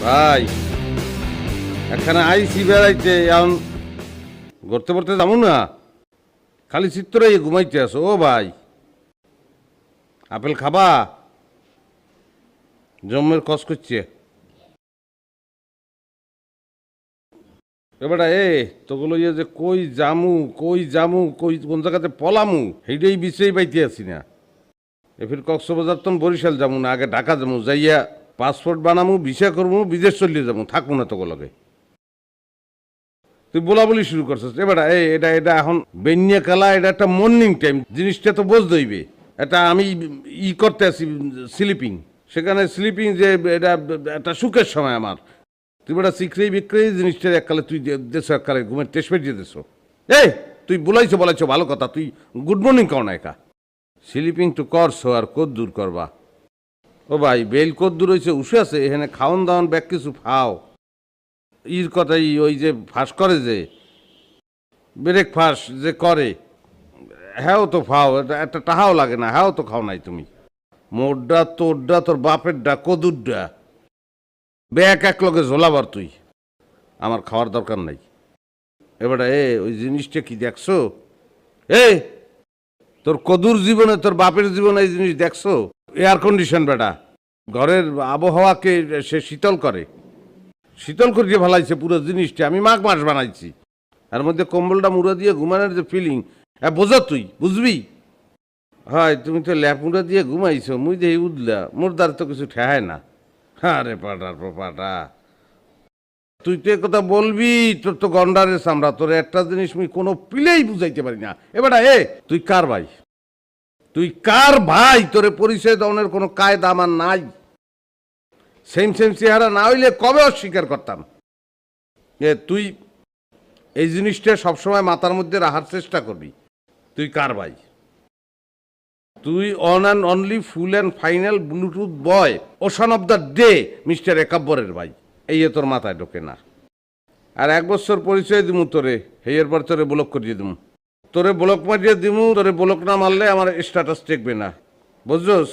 ভাই এখানে আইসি বেড়াইতে এখন ঘুরতে পড়তে যাবো না, খালি চিত্তরে ঘুমাইতে আসো। ও ভাই, আপেল খাবা? জম্মের কস করছে এবারে। তোগুলো যে কই জামু কই কোন জায়গাতে পলামু সেইটাই বিষয় পাইতে আছি না। এফির কক্সবাজার তখন বরিশাল যাবো না, আগে ঢাকা যাবো, যাইয়া পাসপোর্ট বানামু, ভিসা করবো, বিদেশ চলিয়ে যাবো, থাকবো না তোকে লগে। তুই বলা বলি শুরু করছিস এবারে। এটা এটা এখন বেনিয়া খেলা, এটা একটা মর্নিং টাইম, জিনিসটা তো বুঝতে হইবে। এটা আমি করতে আছি স্লিপিং, সেখানে স্লিপিং যে এটা একটা সুখের সময় আমার। তুই বেটা শিখরেই বিক্রি জিনিসটা এককালে তুই দেশ এককালে ঘুমের টেস্ট দিয়ে দেশ। তুই বলাইছো ভালো কথা, তুই গুড মর্নিং কর না একা। স্লিপিং তো করছো আর কত দূর করবা। ও ভাই, বেল কত দূর হয়েছে উঠে আছে, এখানে খাওয়ান দাওয়ান ব্যাগ কিছু ফাও। ইর কথাই ওই যে ফাঁস করে, যে ব্রেক ফাঁস যে করে, হ্যাঁ তো ফাও, একটা টাহাও লাগে না, হ্যাঁ তো খাও নাই তুমি। মোরডা তোরডা তোর বাপের ডা কদুরডা ব্যাগ এক লগে ঝোলাবার তুই, আমার খাওয়ার দরকার নাই। এবারে ওই জিনিসটা কি দেখছো? তোর কদুর জীবনে তোর বাপের জীবনে এই জিনিস দেখছো? এয়ার কন্ডিশন বেটা, ঘরের আবহাওয়াকে সে শীতল করে, শীতল করিয়ে ভালাইছে পুরো জিনিসটা। আমি মাঘ মাস বানাইছি, এর মধ্যে কম্বলটা মুড়া দিয়ে ঘুমানোর যে ফিলিং, বোঝা তুই বুঝবি। হয় তুমি তো ল্যাপ মুড়া দিয়ে ঘুমাইছো, মুই যে উঠলা, মোর দ্বার তো কিছু ঠেহায় না। আরে পাটার পাটা, তুই তো কথা বলবি, তোর তো গন্ডারের চামড়া, তোর একটা জিনিস মুই কোনো পিলেই বুঝাইতে পারি না। এবারে তুই কার ভাই? তুই কার ভাই? তোরে পরিচয় দেওয়ার কোনো কায়দা আমার নাই। সেম চেহারা না হইলে কবে অস্বীকার করতাম। তুই এই জিনিসটা সবসময় মাথার মধ্যে রাখার চেষ্টা করবি। তুই কার ভাই? তুই one and only full and final Bluetooth boy, ocean of the day mister একাব্বরের ভাই। এই তোর মাথায় ঢোকে না। আর 1 বছর পরিচয় দিমু তোরে, হেয়ের পর তোরে ব্লক করিয়ে দিমু, তোরে ব্লক মারিয়ে দিমু। তোরে ব্লক না মারলে আমার স্ট্যাটাস টেকবে না, বুঝছস?